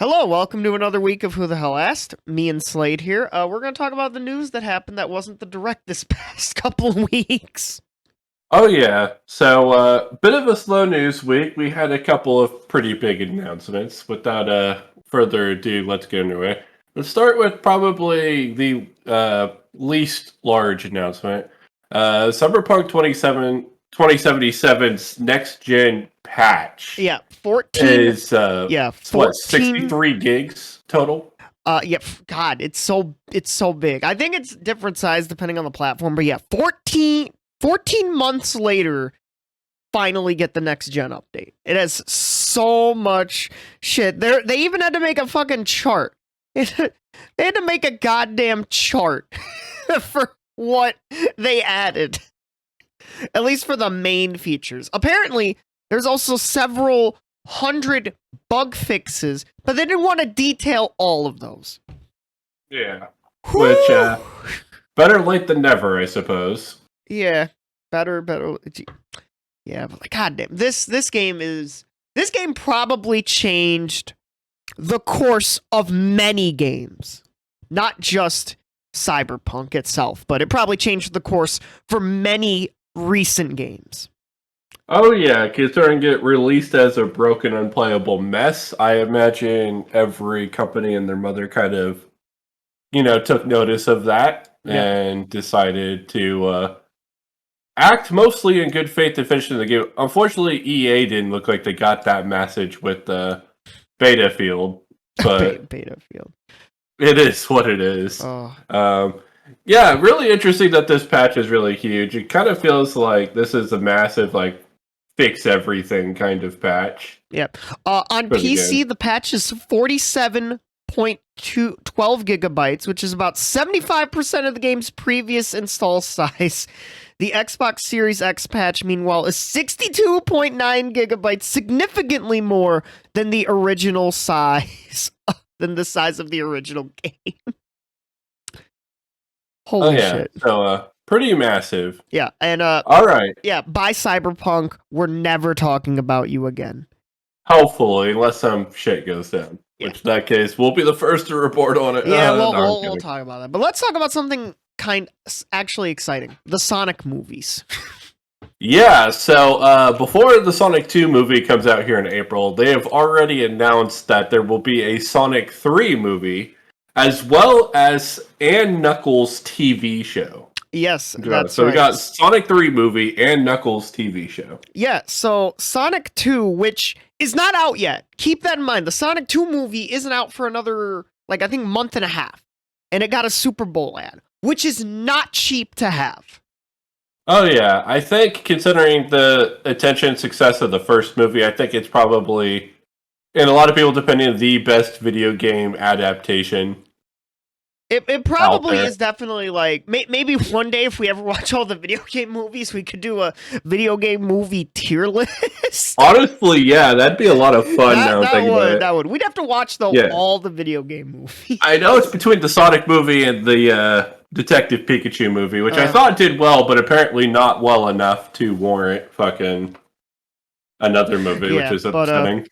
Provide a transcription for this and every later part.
Hello, welcome to another week of Who the Hell Asked. Me and Slade here. We're going to talk about the news that happened that wasn't the direct this past couple of weeks. Oh yeah. So bit of a slow news week. We had a couple of pretty big announcements. Without further ado, let's get into it. Let's start with probably the least large announcement. Cyberpunk 2077's next gen patch Yeah, 14. is Yeah, what, 14. 63 gigs total? God, it's so big. I think it's different size depending on the platform, but yeah, 14 months later, finally get the next gen update. It has so much shit. They even had to make a fucking chart. They had to make a goddamn chart for what they added. At least for the main features. Apparently, there's also several hundred bug fixes, but they didn't want to detail all of those. Yeah. Which better late than never, I suppose. Yeah, better. Yeah, but like, goddamn, this game probably changed the course of many games, not just Cyberpunk itself, but it probably changed the course for many recent games. Oh yeah, considering it released as a broken, unplayable mess, I imagine every company and their mother kind of, took notice of that and decided to act mostly in good faith to finish the game. Unfortunately, EA didn't look like they got that message with the beta field, but beta field. It is what it is. Oh. Yeah, really interesting that this patch is really huge. It kind of feels like this is a massive, fix everything kind of patch. Yeah. On PC, the patch is 47.12 gigabytes, which is about 75% of the game's previous install size. The Xbox Series X patch, meanwhile, is 62.9 gigabytes, significantly more than the original size, than the size of the original game. Holy shit. So, pretty massive. Yeah, and all right. Yeah, by Cyberpunk, we're never talking about you again. Hopefully, unless some shit goes down. Yeah. Which in that case, we'll be the first to report on it. Yeah, we'll talk about that. But let's talk about something actually exciting. The Sonic movies. Yeah, so before the Sonic 2 movie comes out here in April, they have already announced that there will be a Sonic 3 movie, as well as and Knuckles TV show. Yes, that's so right. We got Sonic 3 movie and Knuckles TV show. Yeah, so Sonic 2, which is not out yet. Keep that in mind. The Sonic 2 movie isn't out for another, I think, month and a half. And it got a Super Bowl ad, which is not cheap to have. Oh, yeah. I think, considering the attention and success of the first movie, I think it's probably, in a lot of people's opinion, the best video game adaptation. It probably is definitely maybe one day if we ever watch all the video game movies, we could do a video game movie tier list. Honestly, yeah, that'd be a lot of fun. That would. We'd have to watch all the video game movies. I know it's between the Sonic movie and the Detective Pikachu movie, which I thought did well, but apparently not well enough to warrant fucking another movie, which is upsetting.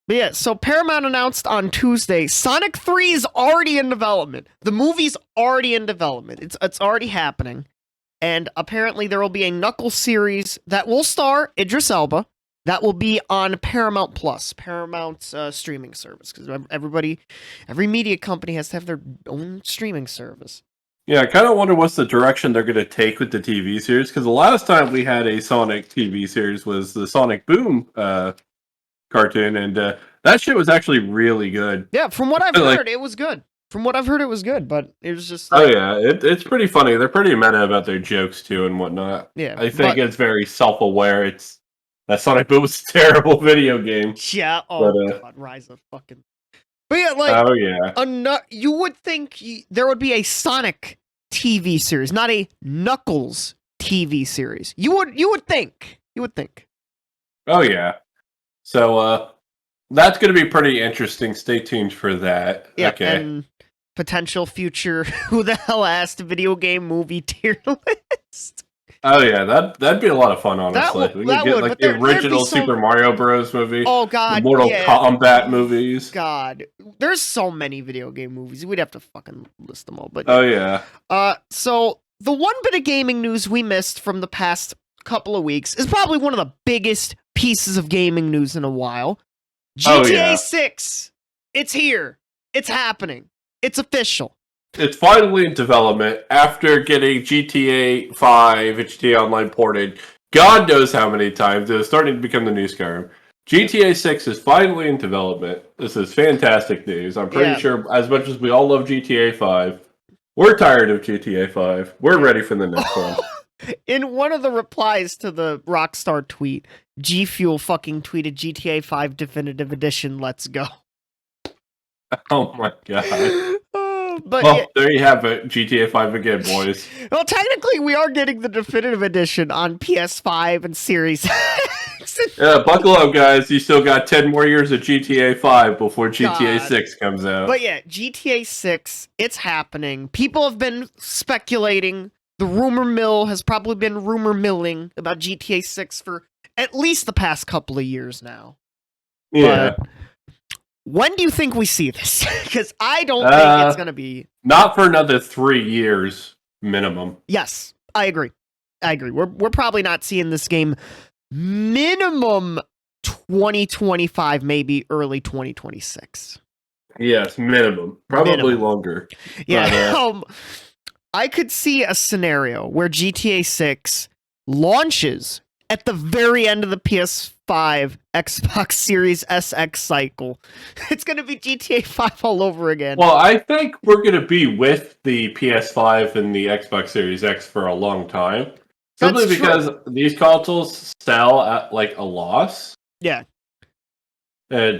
But yeah, so Paramount announced on Tuesday, Sonic 3 is already in development. The movie's already in development. It's already happening. And apparently there will be a Knuckles series that will star Idris Elba. That will be on Paramount Plus, Paramount's streaming service. Because every media company has to have their own streaming service. Yeah, I kind of wonder what's the direction they're going to take with the TV series. Because the last time we had a Sonic TV series was the Sonic Boom cartoon, and that shit was actually really good. Yeah, from what I've heard, it was good. But it was just it's pretty funny. They're pretty meta about their jokes too and whatnot. Yeah, I think it's very self-aware. That Sonic Boom was a terrible video game. Yeah, God, Rise of fucking. But yeah, you would think there would be a Sonic TV series, not a Knuckles TV series. You would think. Oh yeah. So, that's going to be pretty interesting. Stay tuned for that. Yeah, okay. And potential future Who the Hell Asked video game movie tier list. Oh yeah, that'd be a lot of fun. Honestly, we could that get would, like but the there'd be original Super Mario Bros. Movie, Oh the God, Mortal yeah. Kombat Oh, movies. God, there's so many video game movies. We'd have to fucking list them all. But Oh yeah. yeah, So the one bit of gaming news we missed from the past couple of weeks is probably one of the biggest pieces of gaming news in a while. Oh, GTA yeah. 6. It's here. It's happening. It's official. it's finally in development after getting GTA 5 and GTA Online ported. God knows how many times. It was starting to become the new Skyrim. GTA 6 is finally in development. This is fantastic news. I'm pretty sure, as much as we all love GTA 5, we're tired of GTA 5. We're ready for the next one. In one of the replies to the Rockstar tweet, G Fuel fucking tweeted GTA 5 Definitive Edition, let's go. Oh my god. But well, there you have it. GTA 5 again, boys. Well, technically, we are getting the Definitive Edition on PS5 and Series X. Yeah, buckle up, guys. You still got 10 more years of GTA 5 before GTA 6 comes out. But yeah, GTA 6, it's happening. People have been speculating. The rumor mill has probably been rumor milling about GTA 6 for at least the past couple of years now. Yeah. But when do you think we see this? Because I don't think it's going to be... Not for another 3 years, minimum. Yes, I agree. We're probably not seeing this game minimum 2025, maybe early 2026. Yes, minimum. Probably longer. Yeah, but, I could see a scenario where GTA 6 launches at the very end of the PS5 Xbox Series SX cycle. It's going to be GTA 5 all over again. Well, I think we're going to be with the PS5 and the Xbox Series X for a long time. Simply because these consoles sell at like a loss. Yeah. And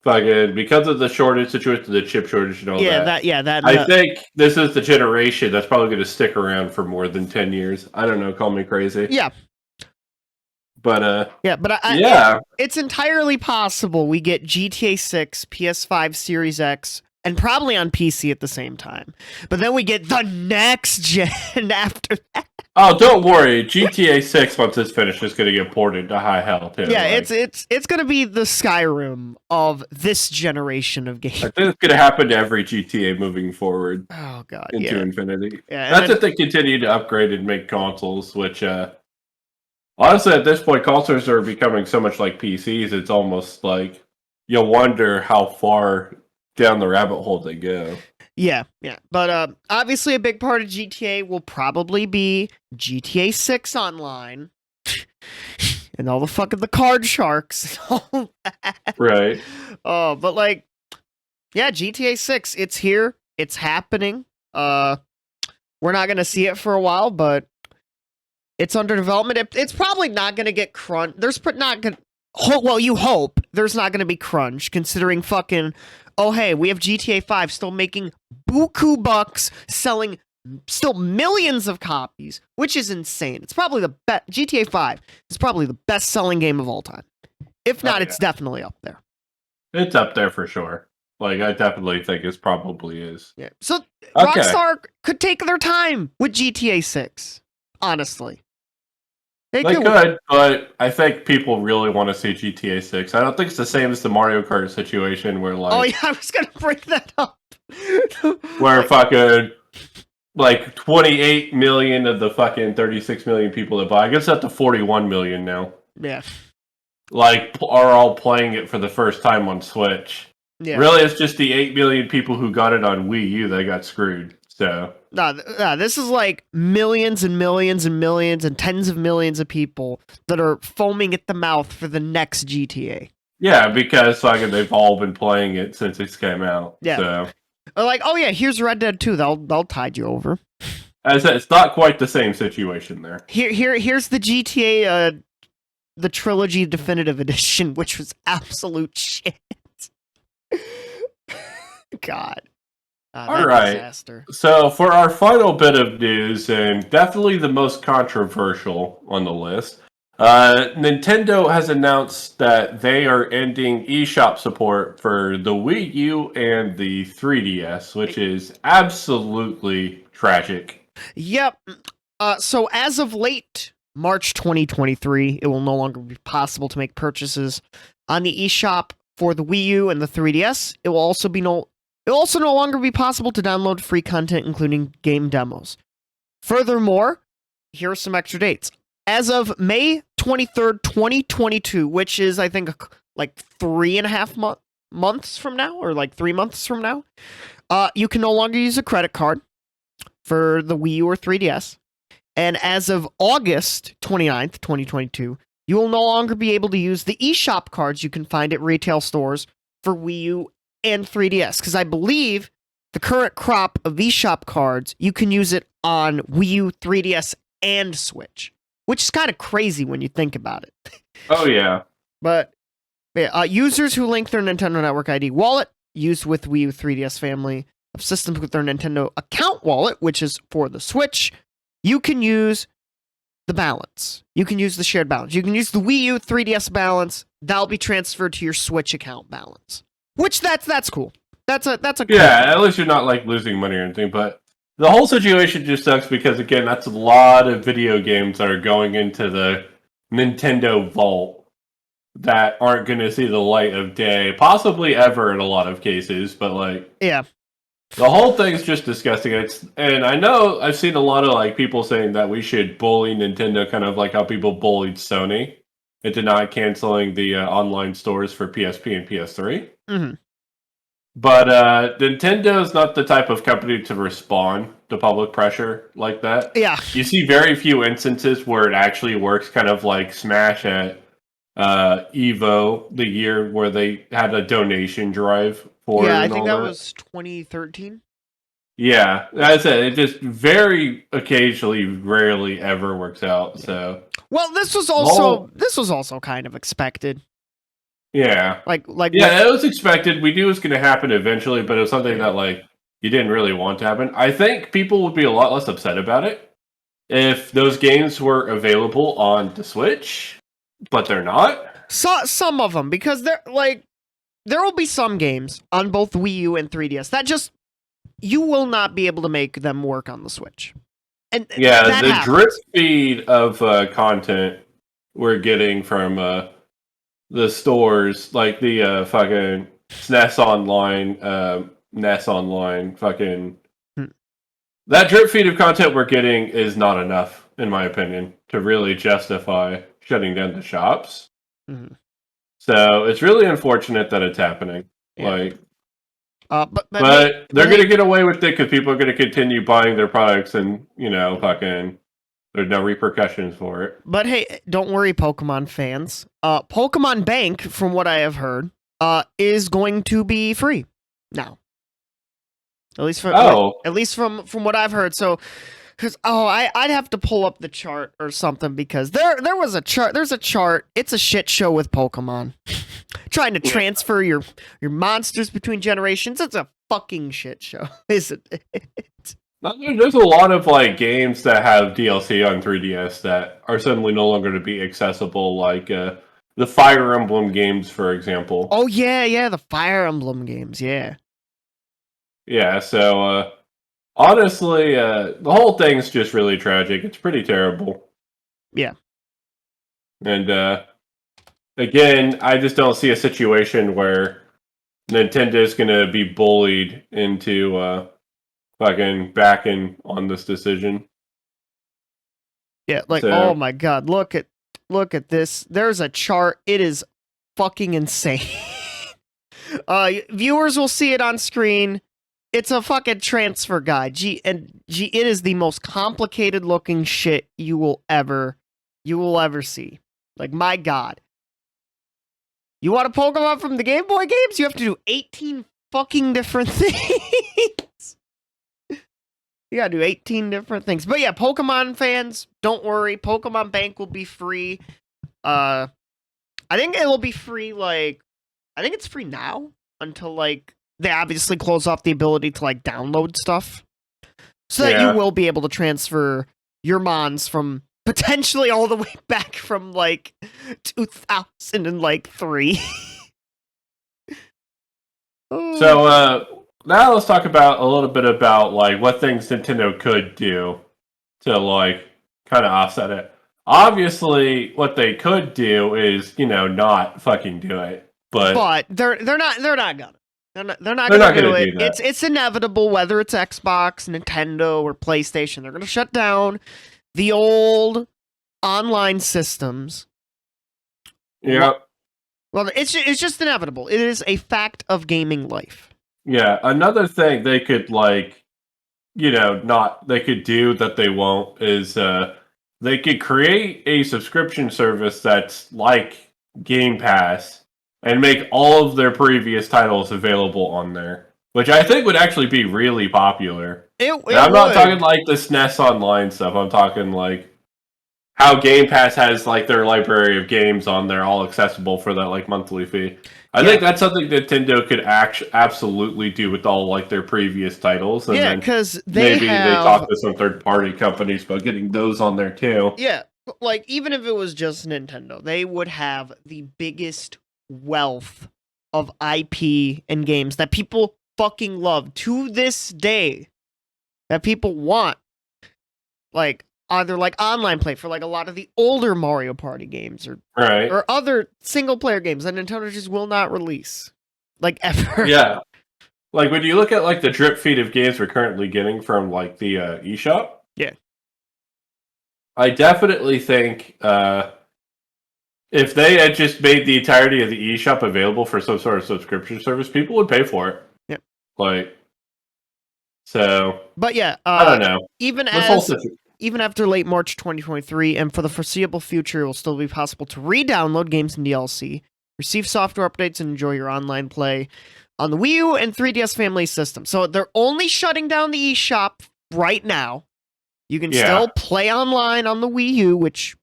fucking because of the shortage situation, the chip shortage and all that. I think this is the generation that's probably going to stick around for more than 10 years. I don't know, call me crazy. Yeah. But it's entirely possible we get GTA 6, PS5, Series X, and probably on PC at the same time. But then we get the next gen after that. Oh, don't worry. GTA 6, once it's finished, is going to get ported to high hell, too. Yeah, it's going to be the Skyrim of this generation of games. I think it's going to happen to every GTA moving forward. Oh, God, into infinity. Yeah, that's if they continue to upgrade and make consoles, which, honestly, at this point, consoles are becoming so much like PCs, it's almost like you'll wonder how far down the rabbit hole they go. Yeah. But obviously a big part of GTA will probably be GTA 6 Online. And all the card sharks and all that. Right. But like, yeah, GTA 6, it's here. It's happening. We're not going to see it for a while, but it's under development. It's probably not going to get crunched. Well, you hope there's not going to be crunch, considering fucking, oh, hey, we have GTA 5 still making buku bucks, selling still millions of copies, which is insane. It's probably the best. GTA 5 is probably the best-selling game of all time. If not, it's definitely up there. It's up there for sure. Like, I definitely think it probably is. Yeah. So, Rockstar could take their time with GTA 6, honestly. They could, but I think people really want to see GTA 6. I don't think it's the same as the Mario Kart situation where, like... Oh, yeah, I was going to bring that up. where fucking, like, 28 million of the fucking 36 million people that buy... I guess it's up to 41 million now. Yeah. Like, are all playing it for the first time on Switch. Yeah. Really, it's just the 8 million people who got it on Wii U that got screwed, so... No, this is like millions and millions and millions and tens of millions of people that are foaming at the mouth for the next GTA. Yeah, because like they've all been playing it since it came out. Yeah. So. They're like, oh yeah, here's Red Dead 2. They'll tide you over. As I said, it's not quite the same situation there. Here's the GTA the Trilogy Definitive Edition, which was absolute shit. God. All right. Disaster. So for our final bit of news, and definitely the most controversial on the list, Nintendo has announced that they are ending eShop support for the Wii U and the 3DS, which is absolutely tragic. Yep. So as of late March 2023, it will no longer be possible to make purchases on the eShop for the Wii U and the 3DS. It will also no longer be possible to download free content, including game demos. Furthermore, here are some extra dates. As of May 23rd, 2022, which is, I think, like 3.5 months from now, or like 3 months from now, you can no longer use a credit card for the Wii U or 3DS. And as of August 29th, 2022, you will no longer be able to use the eShop cards you can find at retail stores for Wii U and 3DS. Because I believe the current crop of eShop cards, you can use it on Wii U, 3DS, and Switch. Which is kind of crazy when you think about it. Oh, yeah. But users who link their Nintendo Network ID wallet used with Wii U 3DS family of systems with their Nintendo account wallet, which is for the Switch, you can use the balance. You can use the shared balance. You can use the Wii U 3DS balance. That'll be transferred to your Switch account balance. Which that's cool. That's a cool Yeah, at least you're not like losing money or anything, but the whole situation just sucks because again, that's a lot of video games that are going into the Nintendo vault that aren't going to see the light of day, possibly ever in a lot of cases, but like yeah. the whole thing's just disgusting. And I know I've seen a lot of like people saying that we should bully Nintendo, kind of like how people bullied Sony into not canceling the online stores for PSP and PS3. Mm-hmm. But Nintendo is not the type of company to respond to public pressure like that. Yeah. You see very few instances where it actually works, kind of like Smash at Evo, the year where they had a donation drive for it. Yeah, I and think all that was 2013. Yeah, that's it. It just very occasionally, rarely ever works out. So, well, this was also kind of expected. Yeah, yeah, it was expected. We knew it was going to happen eventually, but it was something that like you didn't really want to happen. I think people would be a lot less upset about it if those games were available on the Switch, but they're not. So, some of them, because there will be some games on both Wii U and 3DS that just you will not be able to make them work on the Switch. And yeah, the drip feed of content we're getting from the stores, like the fucking SNES Online, NES Online, fucking that drip feed of content we're getting is not enough, in my opinion, to really justify shutting down the shops. Mm-hmm. So it's really unfortunate that it's happening. Yeah. Like, but they're going to get away with it because people are going to continue buying their products, and fucking there's no repercussions for it. But hey, don't worry, Pokemon fans. Pokemon Bank, from what I have heard, is going to be free now. At least from what I've heard. So, because I'd have to pull up the chart or something because there was a chart. There's a chart. It's a shit show with Pokemon. Trying to transfer your monsters between generations. It's a fucking shit show, isn't it? There's a lot of like games that have DLC on 3DS that are suddenly no longer to be accessible, like the Fire Emblem games, for example. Oh yeah, the Fire Emblem games, yeah. Yeah, so honestly, the whole thing's just really tragic. It's pretty terrible. Yeah. And again, I just don't see a situation where Nintendo's going to be bullied into fucking backing on this decision. Yeah, oh my god, look at this. There's a chart. It is fucking insane. Viewers will see it on screen. It's a fucking transfer guide. It is the most complicated looking shit you will ever see. Like, my god. You want a Pokemon from the Game Boy games? You have to do 18 fucking different things. You gotta do 18 different things. But yeah, Pokemon fans, don't worry. Pokemon Bank will be free. I think it will be free, I think it's free now until, they obviously close off the ability to, download stuff. So that you will be able to transfer your mons from potentially all the way back from, 2003. So, now let's talk about a little bit about, what things Nintendo could do to like kind of offset it. Obviously, what they could do is, not fucking do it. But they're not gonna. They're not They're gonna not gonna do it. do that. It's inevitable, whether it's Xbox, Nintendo, or PlayStation. They're gonna shut down the old online systems. yeah, Well, it's just inevitable. It is a fact of gaming life. yeah. Another thing they could not they could do that they won't is they could create a subscription service that's like Game Pass and make all of their previous titles available on there, which I think would actually be really popular. I'm not talking like the SNES Online stuff. I'm talking like how Game Pass has like their library of games on there, all accessible for that like monthly fee. I think that's something Nintendo could absolutely do with all like their previous titles. And because they talk to some third party companies about getting those on there too. Yeah, like even if it was just Nintendo, they would have the biggest wealth of IP and games that people fucking love to this day, that people want. Like either like online play for like a lot of the older Mario Party games or other single player games that Nintendo just will not release. Like ever. Yeah. Like when you look at like the drip feed of games we're currently getting from like the eShop. Yeah. I definitely think if they had just made the entirety of the eShop available for some sort of subscription service, people would pay for it. Yep. Like, so. But yeah, I don't know. Even after late March 2023, and for the foreseeable future, it will still be possible to re-download games and DLC, receive software updates, and enjoy your online play on the Wii U and 3DS family system. So they're only shutting down the eShop right now. You can still play online on the Wii U, which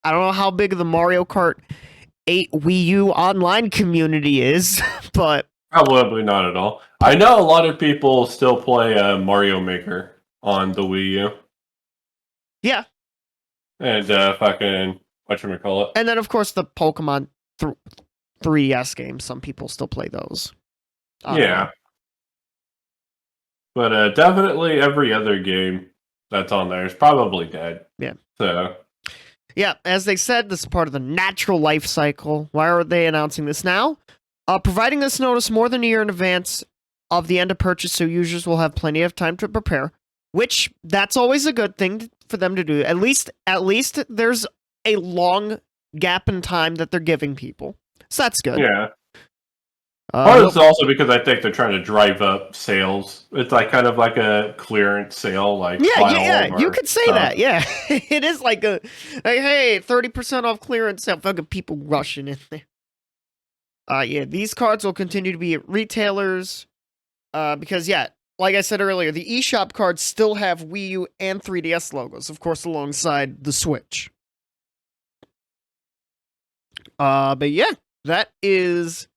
I don't know how big the Mario Kart 8 Wii U online community is, but... Probably not at all. I know a lot of people still play Mario Maker on the Wii U. Yeah. And fucking, whatchamacallit. And then, of course, the Pokemon 3DS games. Some people still play those. Yeah. But definitely every other game that's on there is probably dead. Yeah. So. Yeah, as they said, this is part of the natural life cycle. Why are they announcing this now? Providing this notice more than a year in advance of the end of purchase, so users will have plenty of time to prepare. Which, that's always a good thing for them to do. At least there's a long gap in time that they're giving people. So that's good. Yeah. Part of it's also because I think they're trying to drive up sales. It's like kind of like a clearance sale, like you could say that. Yeah, it is like a hey, 30% off clearance sale. Fucking people rushing in there. Yeah, these cards will continue to be at retailers, because like I said earlier, the eShop cards still have Wii U and 3DS logos, of course, alongside the Switch. But yeah, that is.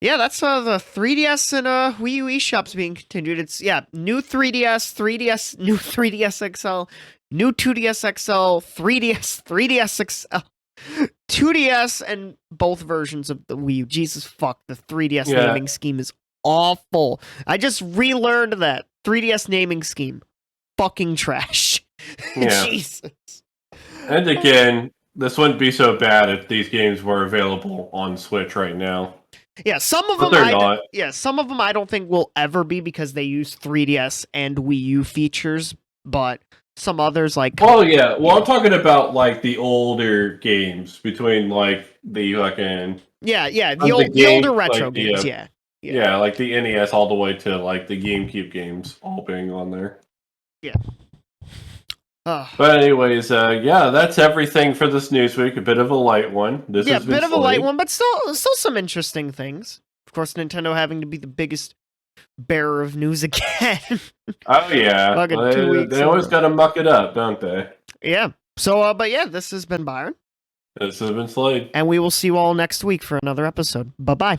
Yeah, that's the 3DS and Wii U eShops being continued. It's new 3DS, new 3DS XL, new 2DS XL, 3DS XL, 2DS, and both versions of the Wii U. Jesus fuck, the 3DS naming scheme is awful. I just relearned that 3DS naming scheme, fucking trash. Yeah. Jesus. And again, this wouldn't be so bad if these games were available on Switch right now. Yeah, some of them I don't think will ever be because they use 3DS and Wii U features, but some others like I'm talking about like the older games between like the fucking the older retro games, yeah, like the NES all the way to like the GameCube games all being on there. Yeah. But anyways, that's everything for this news week. A bit of a light one. A bit of a light one, but still some interesting things. Of course, Nintendo having to be the biggest bearer of news again. Oh yeah, they always got to muck it up, don't they? Yeah. So, this has been Byron. This has been Slade, and we will see you all next week for another episode. Bye bye.